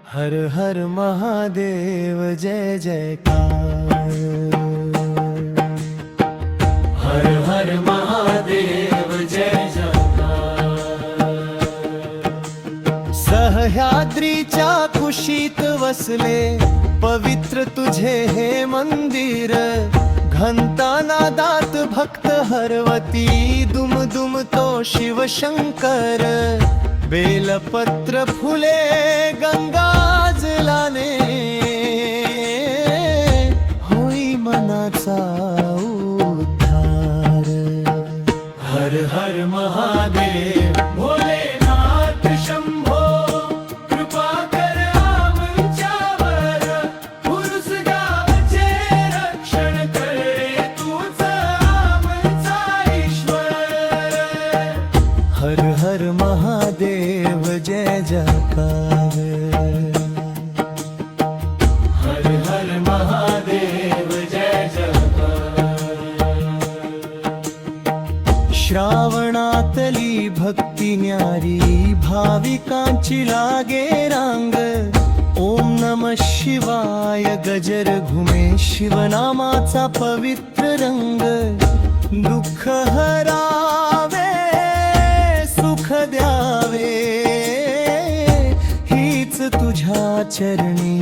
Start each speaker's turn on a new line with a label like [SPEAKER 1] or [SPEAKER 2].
[SPEAKER 1] हर हर महादेव जय जयकार। हर हर महादेव जय जयकार। सह्याद्रीच्या कुशीत वसले पवित्र तुझे हे मंदिर, घंटानादात भक्त हरवती दुम दुम तो शिवशंकर। बेलपत्र फुले गंगाजलाने होई मनाचा उद्धार। हर हर महादेव भोलेनाथ शंभो, कृपा कर आमच्यावर, पुरुष गावचे रक्षण कर रे तूच आमचा ईश्वर। हर हर महादेव जय जयकार। हर हर महादेव जय जयकार। श्रावणातली भक्ती न्यारी भाविकांची लागे रांग। ओम नमः शिवाय गजर घुमे शिवनामाचा पवित्र रंग। दुःख हरावे सुख द्यावे हीच तुझ्या चरणी